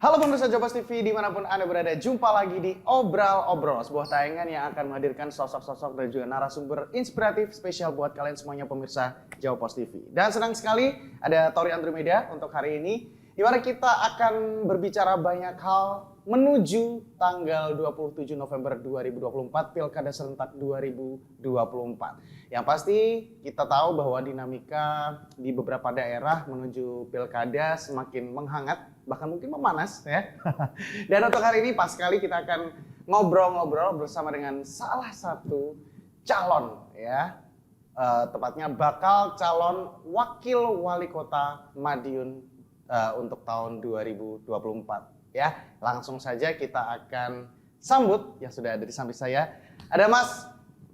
Halo pemirsa Jawa TV dimanapun Anda berada, jumpa lagi di Obrol, sebuah tayangan yang akan menghadirkan sosok-sosok dan juga narasumber inspiratif spesial buat kalian semuanya pemirsa Jawa TV. Dan senang sekali ada Tori Andromeda untuk hari ini, di mana kita akan berbicara banyak hal menuju tanggal 27 November 2024 Pilkada Serentak 2024. Yang pasti kita tahu bahwa dinamika di beberapa daerah menuju Pilkada semakin menghangat, bahkan mungkin memanas ya. Dan untuk hari ini pas sekali kita akan ngobrol-ngobrol bersama dengan salah satu calon ya. Tepatnya bakal calon wakil wali kota Madiun untuk tahun 2024. Ya, langsung saja kita akan sambut yang sudah ada di samping saya. Ada Mas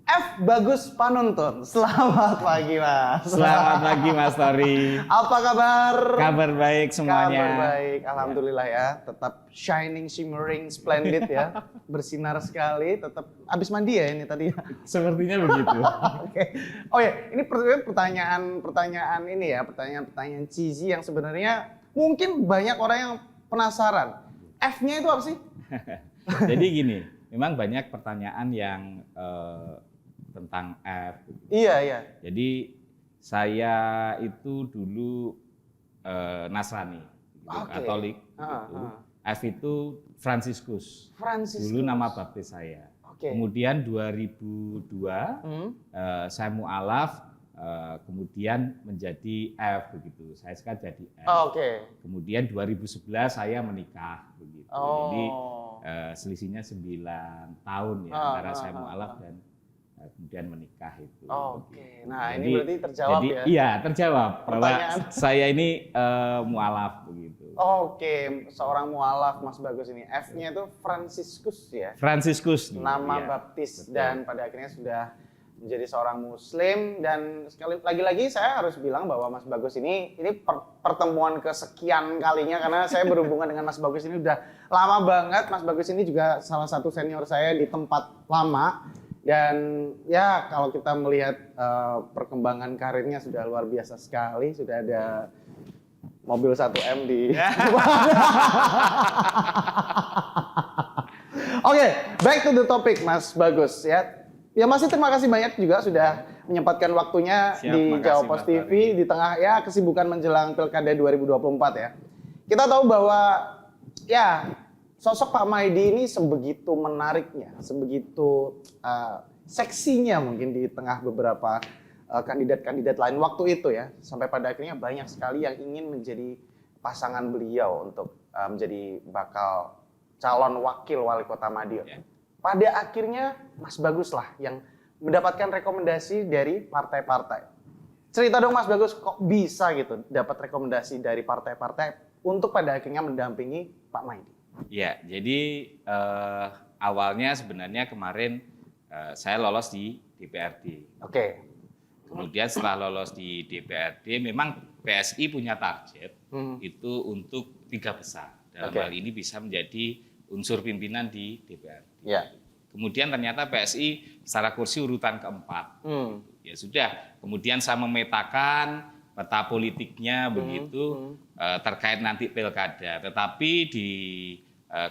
F. Bagus Panuntun. Selamat pagi Mas. Selamat pagi Mas Tori. Apa kabar? Kabar baik semuanya. Kabar baik, alhamdulillah ya. Tetap shining, shimmering, splendid ya. Bersinar sekali. Tetap habis mandi ya ini tadi. Sepertinya begitu. Oke. Oh ya, ini pertanyaan ini ya, pertanyaan cheesy yang sebenarnya mungkin banyak orang yang penasaran. F-nya itu apa sih? Jadi gini, memang banyak pertanyaan yang tentang F. Iya. Jadi saya itu dulu Nasrani, Katolik. Gitu. F itu Franciscus. Dulu nama baptis saya. Kemudian 2002 saya mualaf. Kemudian menjadi F begitu. Saya sekarang jadi F. Kemudian 2011 saya menikah begitu. Jadi selisihnya 9 tahun ya antara saya mualaf dan kemudian menikah itu. Nah jadi, ini berarti terjawab jadi, ya? Iya terjawab bahwa saya ini mualaf begitu. Seorang mualaf Mas Bagus ini. F-nya itu Franciscus ya? Franciscus. Nama baptis. Betul. Dan pada akhirnya sudah menjadi seorang muslim. Dan sekali lagi saya harus bilang bahwa Mas Bagus ini pertemuan kesekian kalinya karena saya berhubungan dengan Mas Bagus ini udah lama banget. Mas Bagus ini juga salah satu senior saya di tempat lama dan ya kalau kita melihat perkembangan karirnya sudah luar biasa sekali, sudah ada mobil 1M di back to the topic Mas Bagus ya. Ya masih terima kasih banyak juga sudah menyempatkan waktunya di Jawa Post TV di tengah ya kesibukan menjelang Pilkada 2024 ya. Kita tahu bahwa ya sosok Pak Maidi ini sebegitu menariknya, sebegitu seksinya mungkin di tengah beberapa kandidat-kandidat lain waktu itu ya. Sampai pada akhirnya banyak sekali yang ingin menjadi pasangan beliau untuk menjadi bakal calon wakil wali kota Madiun. Yeah. Pada akhirnya Mas Bagus lah yang mendapatkan rekomendasi dari partai-partai. Cerita dong Mas Bagus, kok bisa gitu dapat rekomendasi dari partai-partai untuk pada akhirnya mendampingi Pak Maidi? Ya, jadi awalnya sebenarnya kemarin saya lolos di DPRD. Kemudian setelah lolos di DPRD, memang PSI punya target itu untuk 3 besar. Dalam hal ini bisa menjadi unsur pimpinan di DPRD. Kemudian ternyata PSI secara kursi urutan keempat. Ya sudah, kemudian saya memetakan peta politiknya begitu terkait nanti pilkada. Tetapi di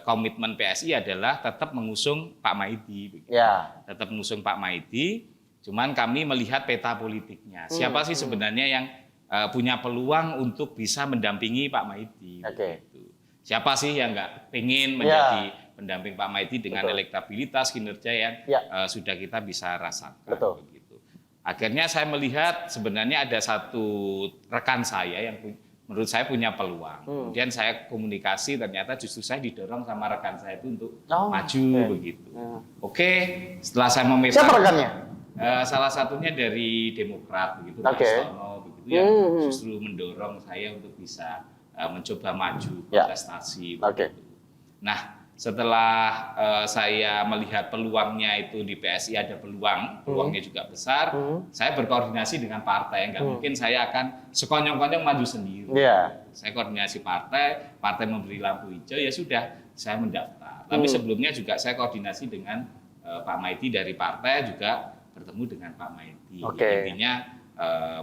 komitmen PSI adalah tetap mengusung Pak Maidi. Tetap mengusung Pak Maidi, cuman kami melihat peta politiknya. Siapa sih sebenarnya yang punya peluang untuk bisa mendampingi Pak Maidi? Siapa sih yang nggak pengen menjadi pendamping Pak Maidi dengan elektabilitas kinerja yang sudah kita bisa rasakan. Begitu. Akhirnya saya melihat sebenarnya ada satu rekan saya yang menurut saya punya peluang. Kemudian saya komunikasi, ternyata justru saya didorong sama rekan saya itu untuk maju begitu. Setelah saya memetakan. Siapa rekannya? Salah satunya dari Demokrat begitu, Mas Tono begitu yang justru mendorong saya untuk bisa mencoba maju kontestasi. Nah, setelah saya melihat peluangnya itu di PSI ada peluangnya juga besar, saya berkoordinasi dengan partai. Nggak mungkin saya akan sekonyong-konyong maju sendiri. Saya koordinasi partai memberi lampu hijau, ya sudah, saya mendaftar. Tapi sebelumnya juga saya koordinasi dengan Pak Maidi dari partai, juga bertemu dengan Pak Maidi. Intinya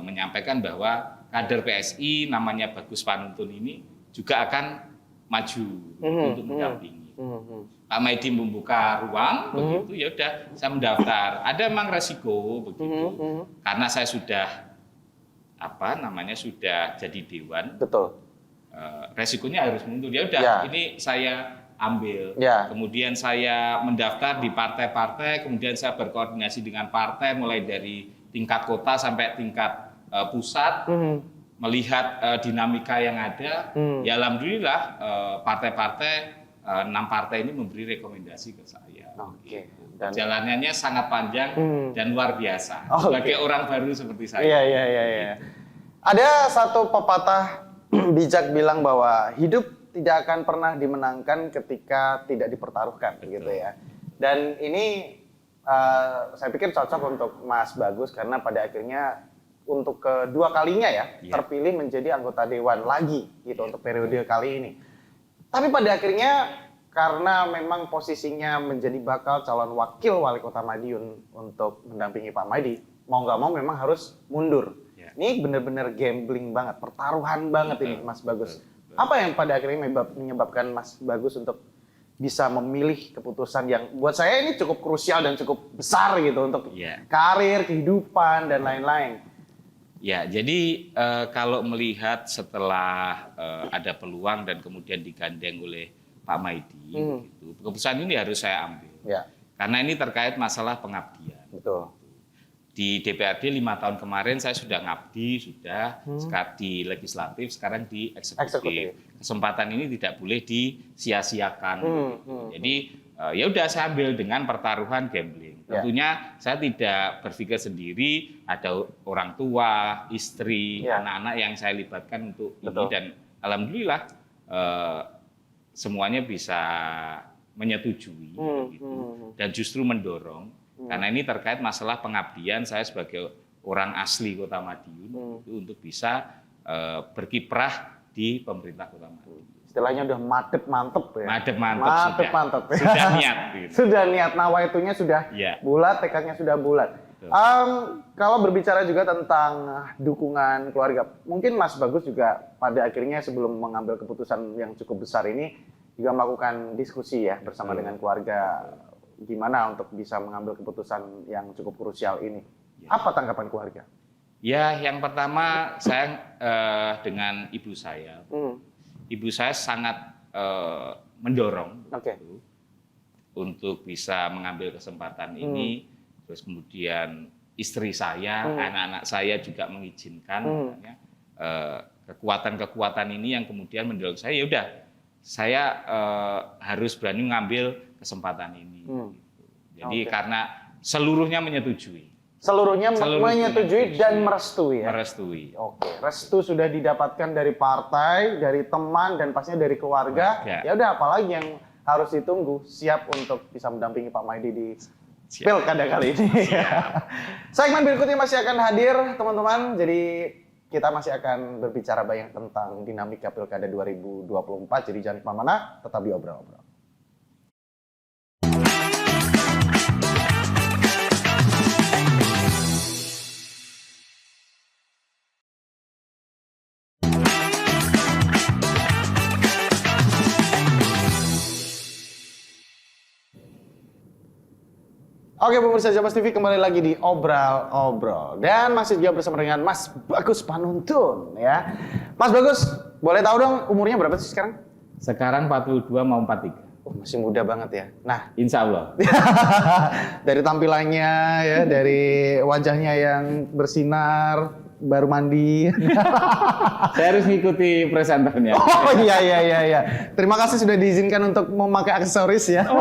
menyampaikan bahwa kader PSI namanya Bagus Panuntun ini juga akan maju untuk mendampingi. Pak Maidi membuka ruang, begitu ya udah saya mendaftar. Ada memang resiko begitu, karena saya sudah sudah jadi dewan. Betul. Resikonya harus mundur. Ya udah, ini saya ambil. Kemudian saya mendaftar di partai-partai, kemudian saya berkoordinasi dengan partai mulai dari tingkat kota sampai tingkat pusat, melihat dinamika yang ada. Ya alhamdulillah partai-partai 6 partai ini memberi rekomendasi ke saya. Perjalanannya sangat panjang dan luar biasa. Sebagai orang baru seperti saya. Iya. Ada satu pepatah bijak bilang bahwa hidup tidak akan pernah dimenangkan ketika tidak dipertaruhkan, gitu ya. Dan ini saya pikir cocok untuk Mas Bagus karena pada akhirnya untuk kedua kalinya terpilih menjadi anggota dewan lagi gitu untuk periode kali ini. Tapi pada akhirnya karena memang posisinya menjadi bakal calon wakil wali kota Madiun untuk mendampingi Pak Maidi, mau nggak mau memang harus mundur. Ini benar-benar gambling banget, pertaruhan banget ini Mas Bagus. Apa yang pada akhirnya menyebabkan Mas Bagus untuk bisa memilih keputusan yang buat saya ini cukup krusial dan cukup besar gitu untuk karir, kehidupan, dan lain-lain? Ya, jadi kalau melihat setelah ada peluang dan kemudian digandeng oleh Pak Maidi, gitu, keputusan ini harus saya ambil. Karena ini terkait masalah pengabdian. Betul. Di DPRD 5 tahun kemarin saya sudah ngabdi, sudah di legislatif, sekarang di eksekutif. Kesempatan ini tidak boleh disia-siakan. Jadi ya udah saya ambil dengan pertaruhan gambling. Tentunya saya tidak berpikir sendiri, ada orang tua, istri, anak-anak yang saya libatkan untuk ini, dan alhamdulillah semuanya bisa menyetujui gitu, dan justru mendorong karena ini terkait masalah pengabdian saya sebagai orang asli Kota Madiun itu untuk bisa berkiprah di pemerintah Kota Madiun. Istilahnya udah madep mantep ya. Madep mantep. Sudah niat. Gitu. Sudah niat, nawaitunya sudah bulat, tekadnya sudah bulat. Kalau berbicara juga tentang dukungan keluarga, mungkin Mas Bagus juga pada akhirnya sebelum mengambil keputusan yang cukup besar ini juga melakukan diskusi ya bersama dengan keluarga gimana untuk bisa mengambil keputusan yang cukup krusial ini. Apa tanggapan keluarga? Ya, yang pertama saya dengan ibu saya. Ibu saya sangat mendorong gitu, untuk bisa mengambil kesempatan ini. Terus kemudian istri saya, anak-anak saya juga mengizinkan. Kekuatan-kekuatan ini yang kemudian mendorong saya, ya udah, saya harus berani mengambil kesempatan ini. Gitu. Jadi karena seluruhnya menyetujui. Seluruhnya menyetujui dan merestui ya? Merestui. Oke, restu sudah didapatkan dari partai, dari teman, dan pastinya dari keluarga. Ya udah, apalagi yang harus ditunggu, siap untuk bisa mendampingi Pak Maidi di pilkada kali ini. Segmen berikutnya masih akan hadir, teman-teman. Jadi kita masih akan berbicara banyak tentang dinamika pilkada 2024. Jadi jangan kemana-mana, tetap di Obrol-Obrol. Oke, pemirsa Japas TV, kembali lagi di Obrol-Obrol. Dan masih juga bersama dengan Mas Bagus Panuntun ya. Mas Bagus, boleh tahu dong umurnya berapa sih sekarang? Sekarang 42 mau 43. Oh, masih muda banget ya. Nah, insya Allah. Dari tampilannya ya, dari wajahnya yang bersinar, baru mandi. Saya harus ngikuti presenternya. Oh iya. Terima kasih sudah diizinkan untuk memakai aksesoris ya. Oh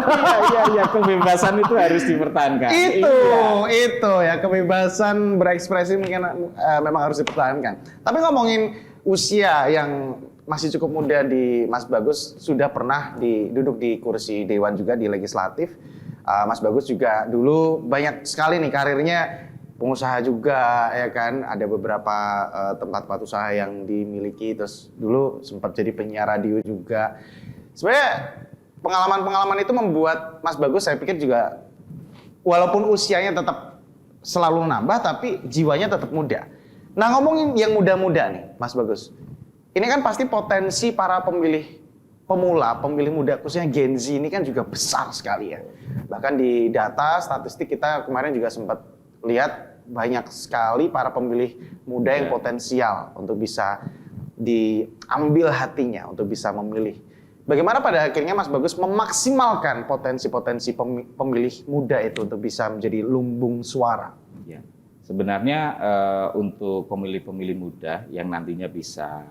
iya, kebebasan itu harus dipertahankan. Itu ya, kebebasan berekspresi mungkin memang harus dipertahankan. Tapi ngomongin usia yang masih cukup muda di Mas Bagus, sudah pernah duduk di kursi dewan juga di legislatif. Mas Bagus juga dulu banyak sekali nih karirnya, pengusaha juga ya kan, ada beberapa tempat-tempat usaha yang dimiliki, terus dulu sempat jadi penyiar radio juga. Sebenarnya pengalaman-pengalaman itu membuat Mas Bagus, saya pikir juga walaupun usianya tetap selalu nambah, tapi jiwanya tetap muda. Nah, ngomongin yang muda-muda nih Mas Bagus, ini kan pasti potensi para pemilih pemula, pemilih muda khususnya Gen Z ini kan juga besar sekali ya. Bahkan di data statistik kita kemarin juga sempat lihat banyak sekali para pemilih muda yang potensial untuk bisa diambil hatinya, untuk bisa memilih. Bagaimana pada akhirnya Mas Bagus memaksimalkan potensi-potensi pemilih muda itu untuk bisa menjadi lumbung suara? Ya. Sebenarnya untuk pemilih-pemilih muda yang nantinya bisa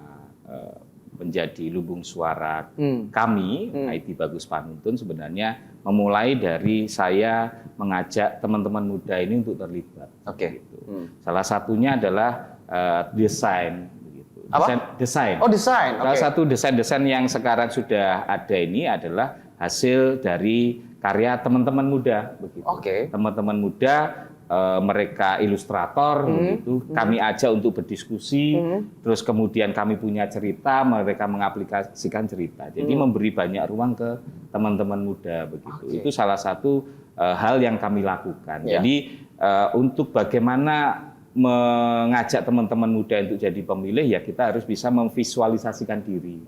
menjadi lumbung suara kami, ID Bagus Panuntun, sebenarnya memulai dari saya mengajak teman-teman muda ini untuk terlibat. Oke. Gitu. Salah satunya adalah desain. Desain. Oh, desain. Salah satu desain-desain yang sekarang sudah ada ini adalah hasil dari karya teman-teman muda. Begitu. Oke. Teman-teman muda, mereka ilustrator, begitu. Kami ajak untuk berdiskusi, terus kemudian kami punya cerita, mereka mengaplikasikan cerita. Jadi memberi banyak ruang ke teman-teman muda, begitu. Itu salah satu hal yang kami lakukan. Jadi untuk bagaimana mengajak teman-teman muda untuk jadi pemilih, ya kita harus bisa memvisualisasikan diri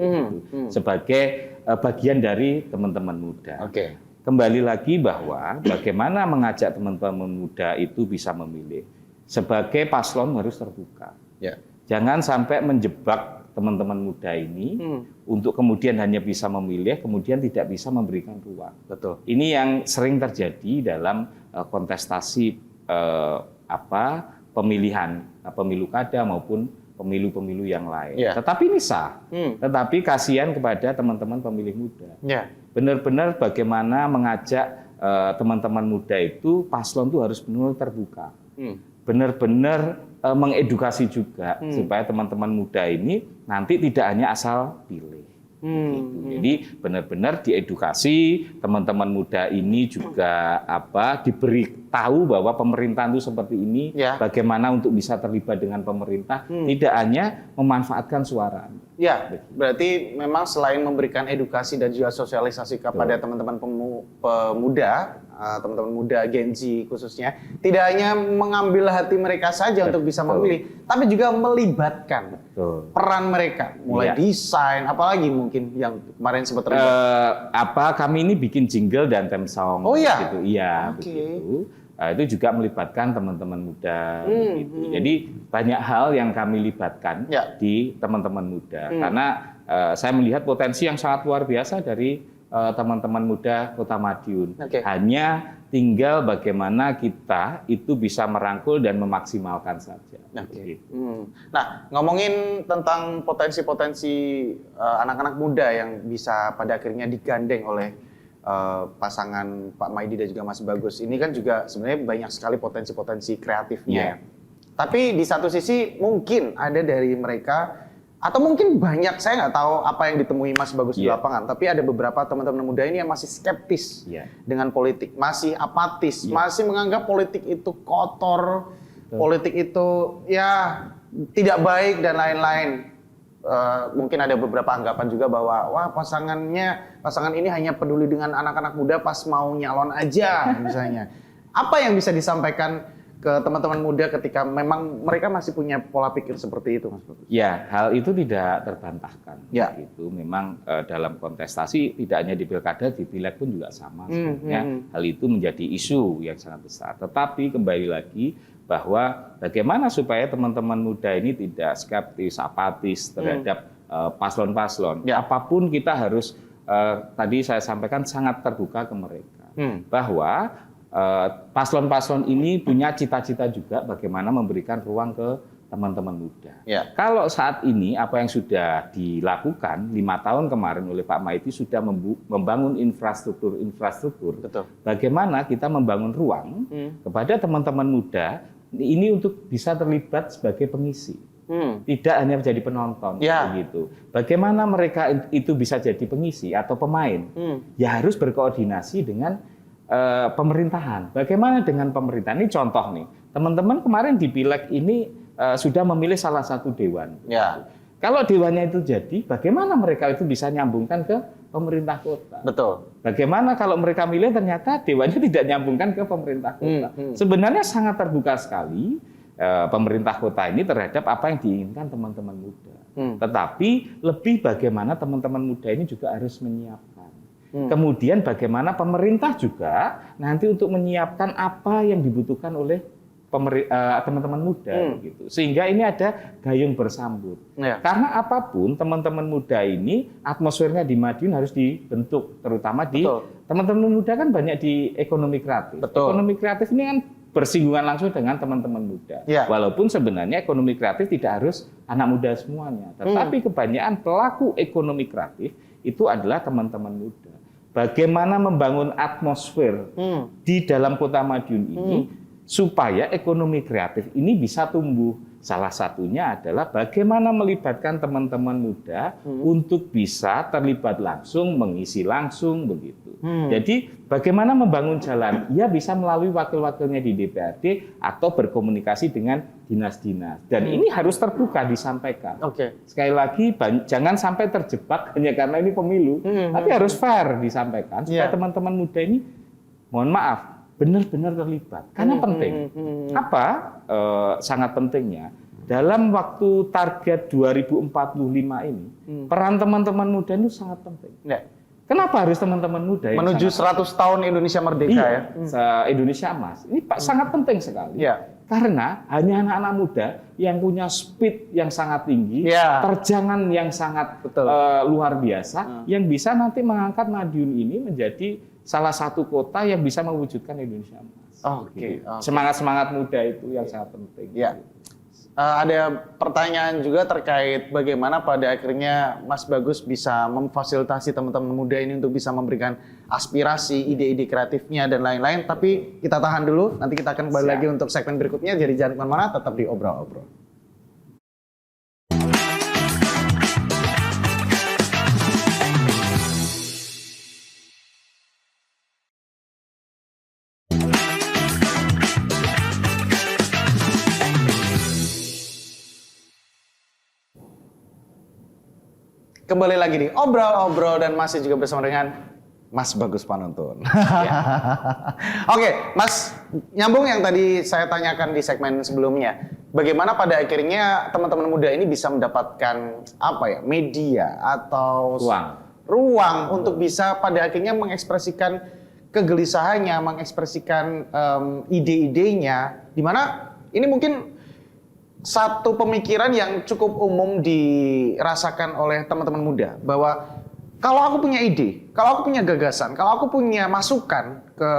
sebagai bagian dari teman-teman muda. Kembali lagi bahwa bagaimana mengajak teman-teman muda itu bisa memilih. Sebagai paslon harus terbuka. Jangan sampai menjebak teman-teman muda ini untuk kemudian hanya bisa memilih, kemudian tidak bisa memberikan ruang. Betul. Ini yang sering terjadi dalam kontestasi pemilihan, pemilu kada maupun pemilu-pemilu yang lain. Tetapi ini sah. Tetapi kasihan kepada teman-teman pemilih muda. Benar-benar bagaimana mengajak teman-teman muda itu, paslon itu harus benar-benar terbuka. Benar-benar mengedukasi juga supaya teman-teman muda ini nanti tidak hanya asal pilih. Jadi benar-benar diedukasi, teman-teman muda ini juga diberi tahu bahwa pemerintahan itu seperti ini, bagaimana untuk bisa terlibat dengan pemerintah, tidak hanya memanfaatkan suara. Berarti memang selain memberikan edukasi dan juga sosialisasi kepada teman-teman pemuda, teman-teman muda Gen Z khususnya, tidak hanya mengambil hati mereka saja untuk bisa memilih, tapi juga melibatkan peran mereka, mulai desain, apalagi mungkin yang kemarin sempat terlibat. Kami ini bikin jingle dan theme song. Gitu. Iya, begitu. Itu juga melibatkan teman-teman muda. Gitu. Jadi banyak hal yang kami libatkan di teman-teman muda, karena saya melihat potensi yang sangat luar biasa dari teman-teman muda Kota Madiun. Hanya tinggal bagaimana kita itu bisa merangkul dan memaksimalkan saja. Nah, ngomongin tentang potensi-potensi anak-anak muda yang bisa pada akhirnya digandeng oleh pasangan Pak Maidi dan juga Mas Bagus, ini kan juga sebenarnya banyak sekali potensi-potensi kreatifnya. Tapi di satu sisi mungkin ada dari mereka, atau mungkin banyak, saya nggak tahu apa yang ditemui Mas Bagus di lapangan, tapi ada beberapa teman-teman muda ini yang masih skeptis dengan politik, masih apatis, masih menganggap politik itu kotor, politik itu ya tidak baik dan lain-lain. Mungkin ada beberapa anggapan juga bahwa pasangan ini hanya peduli dengan anak-anak muda pas mau nyalon aja misalnya. Apa yang bisa disampaikan ke teman-teman muda ketika memang mereka masih punya pola pikir seperti itu, Mas Bagus? Ya, hal itu tidak terbantahkan. Itu memang dalam kontestasi tidak hanya di pilkada, di pileg pun juga sama. Sebenarnya hal itu menjadi isu yang sangat besar. Tetapi kembali lagi bahwa bagaimana supaya teman-teman muda ini tidak skeptis, apatis terhadap paslon-paslon. Apapun kita harus tadi saya sampaikan sangat terbuka ke mereka. Bahwa paslon-paslon ini punya cita-cita juga bagaimana memberikan ruang ke teman-teman muda. Kalau saat ini apa yang sudah dilakukan 5 tahun kemarin oleh Pak Maidi sudah membangun infrastruktur. Bagaimana kita membangun ruang kepada teman-teman muda ini untuk bisa terlibat sebagai pengisi. Tidak hanya menjadi penonton, begitu. Bagaimana mereka itu bisa jadi pengisi atau pemain? Ya harus berkoordinasi dengan pemerintahan. Bagaimana dengan pemerintahan? Ini contoh nih, teman-teman kemarin di pileg ini sudah memilih salah satu dewan. Kalau dewannya itu jadi, bagaimana mereka itu bisa nyambungkan ke pemerintah kota? Bagaimana kalau mereka milih ternyata dewannya tidak nyambungkan ke pemerintah kota? Sebenarnya sangat terbuka sekali pemerintah kota ini terhadap apa yang diinginkan teman-teman muda. Tetapi lebih bagaimana teman-teman muda ini juga harus menyiapkan. Kemudian bagaimana pemerintah juga nanti untuk menyiapkan apa yang dibutuhkan oleh teman-teman muda gitu. Sehingga ini ada gayung bersambut. Karena apapun teman-teman muda ini atmosfernya di Madiun harus dibentuk, terutama di teman-teman muda kan banyak di ekonomi kreatif. Ekonomi kreatif ini kan bersinggungan langsung dengan teman-teman muda. Walaupun sebenarnya ekonomi kreatif tidak harus anak muda semuanya, tetapi kebanyakan pelaku ekonomi kreatif itu adalah teman-teman muda. Bagaimana membangun atmosfer di dalam Kota Madiun ini supaya ekonomi kreatif ini bisa tumbuh. Salah satunya adalah bagaimana melibatkan teman-teman muda untuk bisa terlibat langsung, mengisi langsung begitu. Jadi bagaimana membangun jalan? Ya bisa melalui wakil-wakilnya di DPRD atau berkomunikasi dengan dinas-dinas. Dan ini harus terbuka disampaikan. Sekali lagi jangan sampai terjebak hanya karena ini pemilu, tapi harus fair disampaikan supaya teman-teman muda ini, mohon maaf, benar-benar terlibat. Karena penting. Apa sangat pentingnya? Dalam waktu target 2045 ini, peran teman-teman muda itu sangat penting. Kenapa harus teman-teman muda? Menuju 100 tahun Indonesia merdeka ya? Indonesia emas. Ini sangat penting sekali. Karena hanya anak-anak muda yang punya speed yang sangat tinggi, terjangan yang sangat luar biasa, yang bisa nanti mengangkat Madiun ini menjadi salah satu kota yang bisa mewujudkan Indonesia emas. Semangat-semangat muda itu yang sangat penting. Ada pertanyaan juga terkait bagaimana pada akhirnya Mas Bagus bisa memfasilitasi teman-teman muda ini untuk bisa memberikan aspirasi, ide-ide kreatifnya dan lain-lain. Tapi kita tahan dulu, nanti kita akan kembali lagi untuk segmen berikutnya. Jadi jangan kemana-mana, tetap di Obrol-Obrol. Kembali lagi di Obrol-Obrol dan masih juga bersama dengan Mas Bagus Panuntun. Oke, Mas, nyambung yang tadi saya tanyakan di segmen sebelumnya. Bagaimana pada akhirnya teman-teman muda ini bisa mendapatkan media atau ruang untuk bisa pada akhirnya mengekspresikan kegelisahannya, mengekspresikan ide-idenya, di mana ini mungkin satu pemikiran yang cukup umum dirasakan oleh teman-teman muda, bahwa kalau aku punya ide, kalau aku punya gagasan, kalau aku punya masukan ke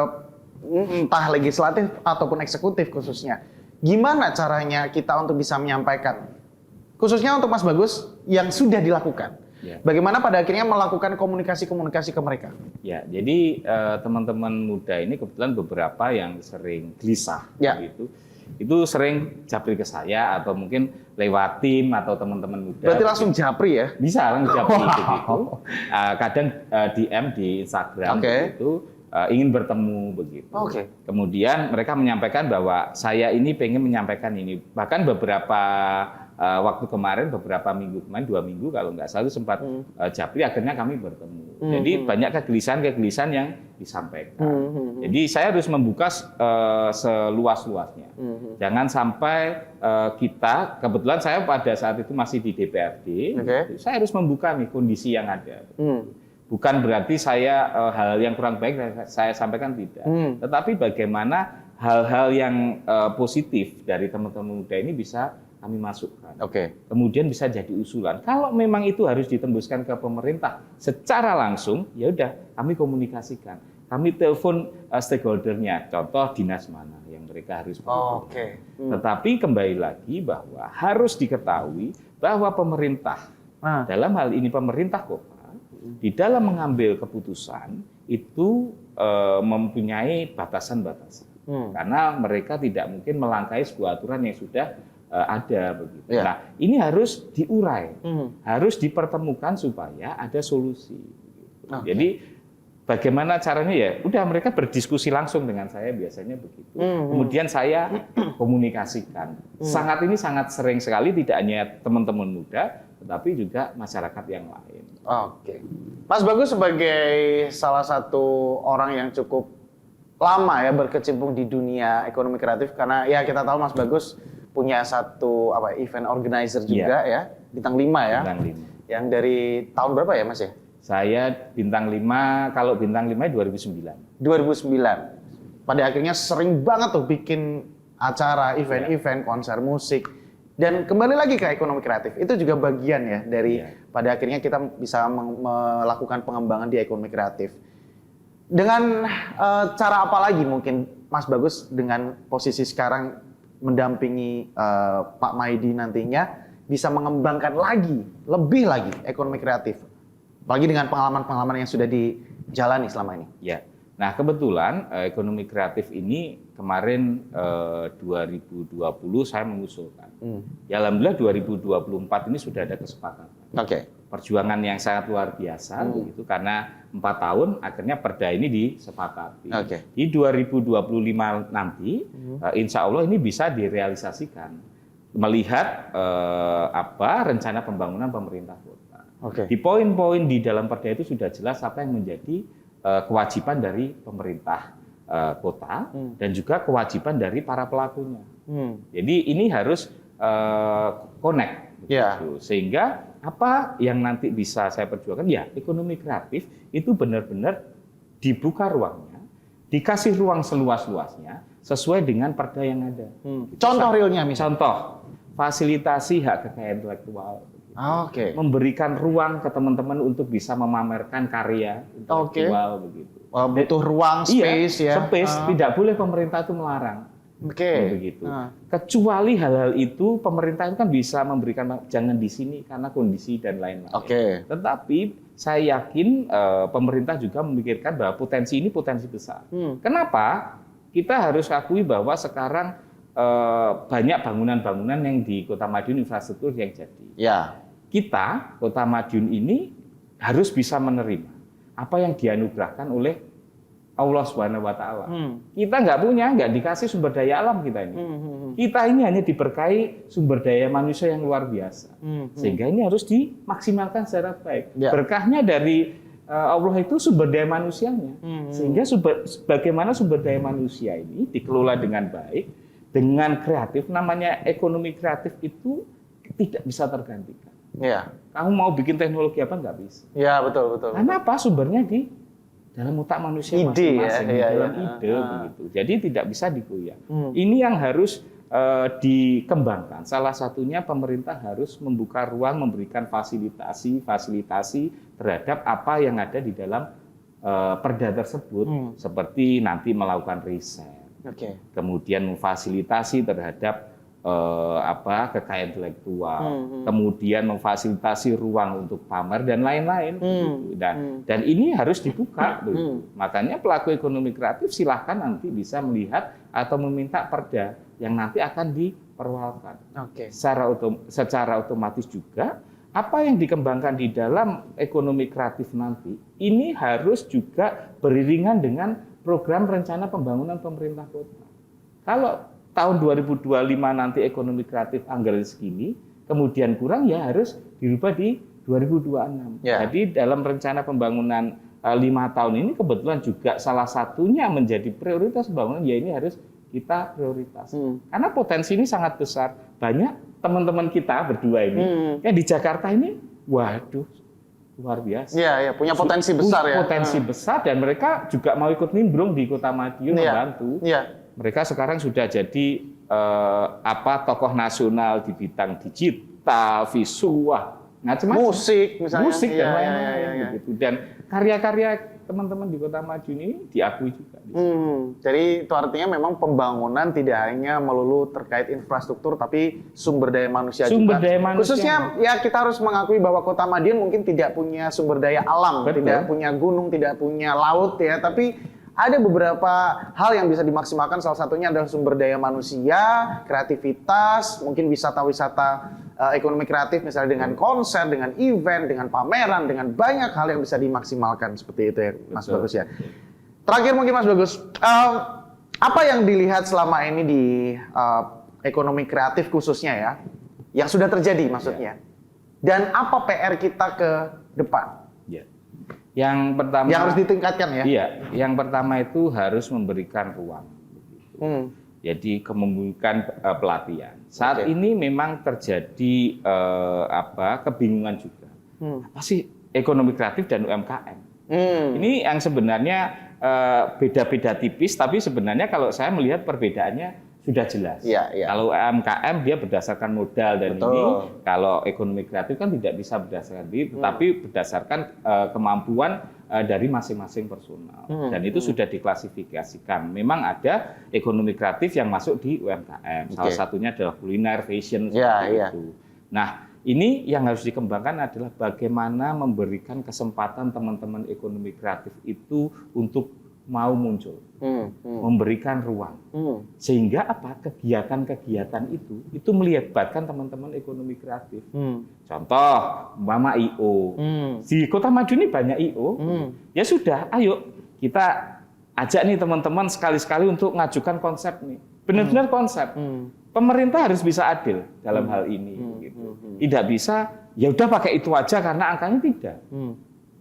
entah legislatif ataupun eksekutif khususnya, gimana caranya kita untuk bisa menyampaikan, khususnya untuk Mas Bagus yang sudah dilakukan, bagaimana pada akhirnya melakukan komunikasi-komunikasi ke mereka? Ya, jadi teman-teman muda ini kebetulan beberapa yang sering gelisah gitu. Itu sering japri ke saya atau mungkin lewat tim atau teman-teman muda. Berarti langsung japri ya? Bisa langsung japri gitu. Kadang DM di Instagram begitu, ingin bertemu begitu. Kemudian mereka menyampaikan bahwa saya ini pengen menyampaikan ini. Bahkan beberapa waktu kemarin, beberapa minggu kemarin, 2 minggu kalau nggak salah sempat japri, akhirnya kami bertemu. Jadi banyak kegelisahan yang disampaikan. Jadi saya harus membuka seluas-luasnya. Jangan sampai kita, kebetulan saya pada saat itu masih di DPRD, saya harus membuka nih kondisi yang ada. Bukan berarti saya hal yang kurang baik saya sampaikan, tidak. Tetapi bagaimana hal-hal yang positif dari teman-teman muda ini bisa kami masukkan. Kemudian bisa jadi usulan. Kalau memang itu harus ditembuskan ke pemerintah secara langsung, ya udah kami komunikasikan. Kami telepon stakeholdernya, contoh dinas mana yang mereka harus berhubungan. Tetapi kembali lagi bahwa harus diketahui bahwa pemerintah, dalam hal ini pemerintah kota, di dalam mengambil keputusan itu mempunyai batasan-batasan. Karena mereka tidak mungkin melangkahi sebuah aturan yang sudah ada begitu. Nah, ini harus diurai, harus dipertemukan supaya ada solusi. Jadi bagaimana caranya ya? Udah mereka berdiskusi langsung dengan saya biasanya begitu. Kemudian saya komunikasikan. Ini sangat sering sekali, tidak hanya teman-teman muda, tetapi juga masyarakat yang lain. Mas Bagus sebagai salah satu orang yang cukup lama ya berkecimpung di dunia ekonomi kreatif, karena ya kita tahu Mas Bagus punya satu event organizer juga ya. bintang 5 ya. Bintang 5. Yang dari tahun berapa ya Mas ya? Saya bintang 5, kalau bintang 5 2009. 2009. Pada akhirnya sering banget tuh bikin acara, event-event, konser musik. Dan kembali lagi ke ekonomi kreatif, itu juga bagian ya dari pada akhirnya kita bisa melakukan pengembangan di ekonomi kreatif. Dengan cara apa lagi mungkin Mas Bagus dengan posisi sekarang mendampingi Pak Maidi nantinya bisa mengembangkan lagi, lebih lagi ekonomi kreatif? Apalagi dengan pengalaman-pengalaman yang sudah dijalani selama ini. Ya. Nah, kebetulan ekonomi kreatif ini kemarin 2020 saya mengusulkan. Ya alhamdulillah 2024 ini sudah ada kesepakatan. Perjuangan yang sangat luar biasa begitu karena 4 tahun akhirnya perda ini disepakati. Di 2025 nanti insya Allah ini bisa direalisasikan melihat rencana pembangunan pemerintah kota. Di poin-poin di dalam perda itu sudah jelas apa yang menjadi kewajiban dari pemerintah kota dan juga kewajiban dari para pelakunya. Jadi ini harus connect, gitu. Sehingga apa yang nanti bisa saya perjuangkan ya ekonomi kreatif itu benar-benar dibuka ruangnya, dikasih ruang seluas-luasnya sesuai dengan perda yang ada. Contoh realnya misalnya? Contoh fasilitasi hak kekayaan intelektual. Memberikan ruang ke teman-teman untuk bisa memamerkan karya intelektual begitu. Butuh ruang, space ya. Space tidak boleh pemerintah itu melarang. Begitu. Kecuali hal-hal itu pemerintah itu kan bisa memberikan jangan di sini karena kondisi dan lain-lain. Tetapi saya yakin pemerintah juga memikirkan bahwa potensi ini potensi besar. Kenapa? Kita harus akui bahwa sekarang banyak bangunan-bangunan yang di Kota Madiun infrastruktur yang jadi. Kita Kota Madiun ini harus bisa menerima apa yang dianugerahkan oleh Allah Subhanahu wa taala. Kita nggak dikasih sumber daya alam kita ini. Kita ini hanya diberkahi sumber daya manusia yang luar biasa. Sehingga ini harus dimaksimalkan secara baik. Berkahnya dari Allah itu sumber daya manusianya. Sehingga bagaimana sumber daya manusia ini dikelola dengan baik, dengan kreatif, namanya ekonomi kreatif itu tidak bisa tergantikan. Kamu mau bikin teknologi apa nggak bisa. Betul. Karena apa? Sumbernya di dalam otak manusia masing-masing, dalam ide begitu. Jadi tidak bisa digoyah. Ini yang harus dikembangkan. Salah satunya pemerintah harus membuka ruang, memberikan fasilitasi terhadap apa yang ada di dalam perda tersebut, seperti nanti melakukan riset, kemudian memfasilitasi terhadap kekayaan intelektual, kemudian memfasilitasi ruang untuk pamer dan lain-lain. Dan ini harus dibuka. Makanya pelaku ekonomi kreatif silahkan nanti bisa melihat atau meminta perda yang nanti akan diperwalkan. Secara otomatis juga apa yang dikembangkan di dalam ekonomi kreatif nanti ini harus juga beriringan dengan program rencana pembangunan pemerintah kota. Kalau tahun 2025 nanti ekonomi kreatif anggaran segini, kemudian kurang ya harus dirubah di 2026. Jadi dalam rencana pembangunan 5 tahun ini kebetulan juga salah satunya menjadi prioritas pembangunan, ya ini harus kita prioritas. Karena potensi ini sangat besar. Banyak teman-teman kita berdua ini yang di Jakarta ini, waduh, luar biasa. Punya potensi besar ya. Potensi besar dan mereka juga mau ikut nimbrung di Kota Madiun membantu. Mereka sekarang sudah jadi tokoh nasional di bidang digital, visual, macam-macam. Musik dan lain-lain. Dan karya-karya teman-teman di Kota Madiun ini diakui juga. Jadi itu artinya memang pembangunan tidak hanya melulu terkait infrastruktur, tapi sumber daya manusia juga. Khususnya ya kita harus mengakui bahwa Kota Madiun mungkin tidak punya sumber daya alam, tidak punya gunung, tidak punya laut ya, tapi ada beberapa hal yang bisa dimaksimalkan, salah satunya adalah sumber daya manusia, kreativitas, mungkin wisata-wisata ekonomi kreatif misalnya dengan konser, dengan event, dengan pameran, dengan banyak hal yang bisa dimaksimalkan seperti itu ya Mas Bagus ya. Terakhir mungkin Mas Bagus, apa yang dilihat selama ini di ekonomi kreatif khususnya ya, yang sudah terjadi maksudnya, dan apa PR kita ke depan? Yang pertama, yang harus ditingkatkan ya? Iya, yang pertama itu harus memberikan ruang. Jadi kepemimpinan pelatihan. Saat ini memang terjadi kebingungan juga. Apa sih ekonomi kreatif dan UMKM? Ini yang sebenarnya beda-beda tipis, tapi sebenarnya kalau saya melihat perbedaannya sudah jelas. Kalau UMKM dia berdasarkan modal dan ini, kalau ekonomi kreatif kan tidak bisa berdasarkan itu, tetapi berdasarkan kemampuan dari masing-masing personal. Dan itu sudah diklasifikasikan. Memang ada ekonomi kreatif yang masuk di UMKM. Salah satunya adalah kuliner, fashion, seperti itu. Nah, ini yang harus dikembangkan adalah bagaimana memberikan kesempatan teman-teman ekonomi kreatif itu untuk mau muncul, memberikan ruang, sehingga kegiatan-kegiatan itu melibatkan teman-teman ekonomi kreatif. Contoh, Mama IO, di Kota Madiun ini banyak IO, ya sudah, ayo kita ajak nih teman-teman sekali-sekali untuk ngajukan konsep nih, benar-benar konsep. Pemerintah harus bisa adil dalam hal ini, gitu. Tidak bisa, ya udah pakai itu aja karena angkanya tidak.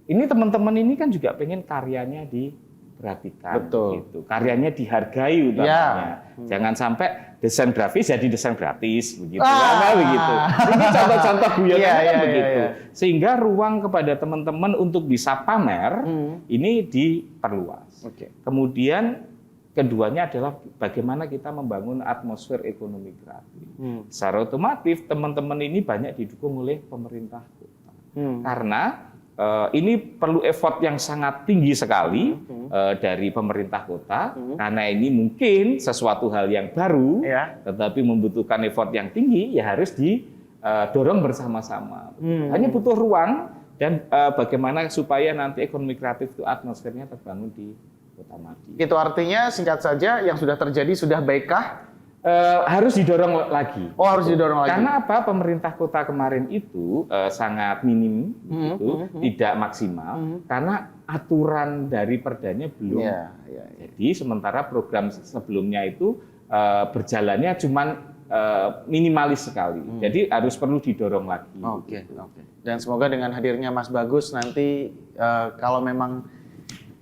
Ini teman-teman ini kan juga pengen karyanya diperhatikan, gitu. Karyanya dihargai utamanya. Jangan sampai desain grafis jadi desain gratis, begitu. Begitu. Ini contoh-contoh guyonannya begitu. Sehingga ruang kepada teman-teman untuk bisa pamer ini diperluas. Kemudian keduanya adalah bagaimana kita membangun atmosfer ekonomi kreatif. Secara otomatis teman-teman ini banyak didukung oleh pemerintah kota. Karena ini perlu effort yang sangat tinggi sekali dari pemerintah kota, karena ini mungkin sesuatu hal yang baru, tetapi membutuhkan effort yang tinggi, ya harus didorong bersama-sama. Hanya butuh ruang dan bagaimana supaya nanti ekonomi kreatif itu atmosfernya terbangun di Kota Madiun. Itu artinya singkat saja yang sudah terjadi sudah baikkah? Harus didorong lagi. Harus didorong lagi. Karena apa? Pemerintah kota kemarin itu sangat minim, tidak maksimal, karena aturan dari perdanya belum. Jadi sementara program sebelumnya itu berjalannya cuman minimalis sekali. Jadi harus perlu didorong lagi. Dan semoga dengan hadirnya Mas Bagus nanti kalau memang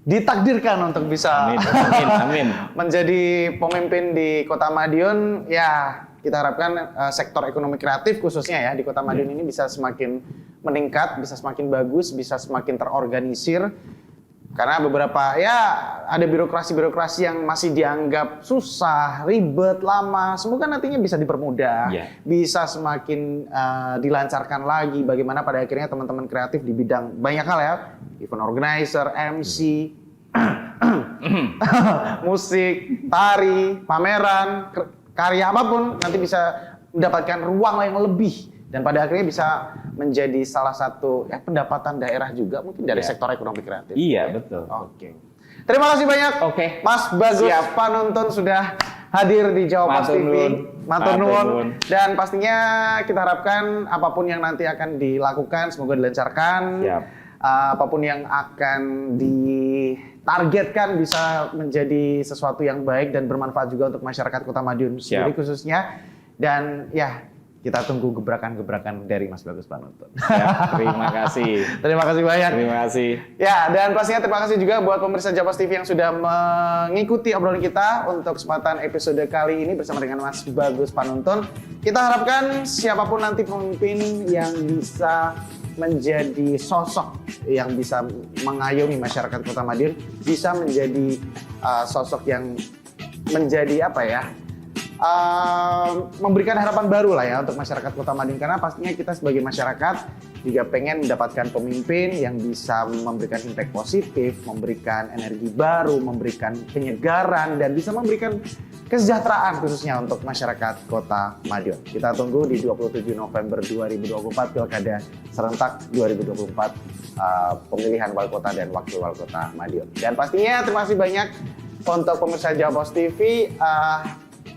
ditakdirkan untuk bisa amin. menjadi pemimpin di Kota Madiun, ya kita harapkan sektor ekonomi kreatif khususnya ya di Kota Madiun ini bisa semakin meningkat, bisa semakin bagus, bisa semakin terorganisir. Karena beberapa ada birokrasi-birokrasi yang masih dianggap susah, ribet, lama. Semoga nantinya bisa dipermudah, bisa semakin dilancarkan lagi. Bagaimana pada akhirnya teman-teman kreatif di bidang banyak hal ya, event organizer, MC, musik, tari, pameran, karya apapun nanti bisa mendapatkan ruang yang lebih dan pada akhirnya bisa menjadi salah satu pendapatan daerah juga mungkin dari sektor ekonomi kreatif. Iya, betul. Terima kasih banyak Mas Bagus Panuntun sudah hadir di Jawa Post TV. Matur nuwun. Dan pastinya kita harapkan apapun yang nanti akan dilakukan semoga dilancarkan. Apapun yang akan ditargetkan bisa menjadi sesuatu yang baik dan bermanfaat juga untuk masyarakat Kota Madiun sendiri khususnya. Dan kita tunggu gebrakan-gebrakan dari Mas Bagus Panuntun. Terima kasih. Terima kasih banyak. Terima kasih. Ya, dan pastinya terima kasih juga buat pemirsa Jawa Post TV yang sudah mengikuti obrolan kita untuk kesempatan episode kali ini bersama dengan Mas Bagus Panuntun. Kita harapkan siapapun nanti pemimpin yang bisa menjadi sosok yang bisa mengayomi masyarakat Kota Madiun, bisa menjadi sosok yang menjadi memberikan harapan baru lah ya untuk masyarakat Kota Madiun, karena pastinya kita sebagai masyarakat juga pengen mendapatkan pemimpin yang bisa memberikan impact positif, memberikan energi baru, memberikan penyegaran dan bisa memberikan kesejahteraan khususnya untuk masyarakat Kota Madiun. Kita tunggu di 27 November 2024 Pilkada serentak 2024 pemilihan wali kota dan wakil wali kota Madiun. Dan pastinya terima kasih banyak untuk pemirsa Jawa Post TV.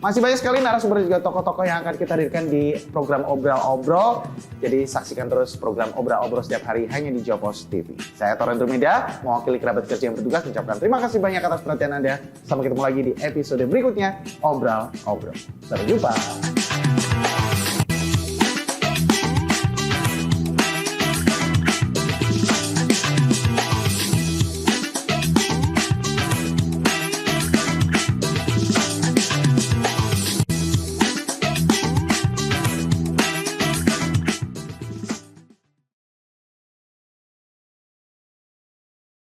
Masih banyak sekali narasumber juga tokoh-tokoh yang akan kita hadirkan di program Obrol-Obrol. Jadi saksikan terus program Obrol-Obrol setiap hari hanya di Jawa Post TV. Saya Toren Durmida, mewakili kerabat kerja yang bertugas mengucapkan terima kasih banyak atas perhatian Anda. Sampai ketemu lagi di episode berikutnya Obrol-Obrol. Sampai jumpa.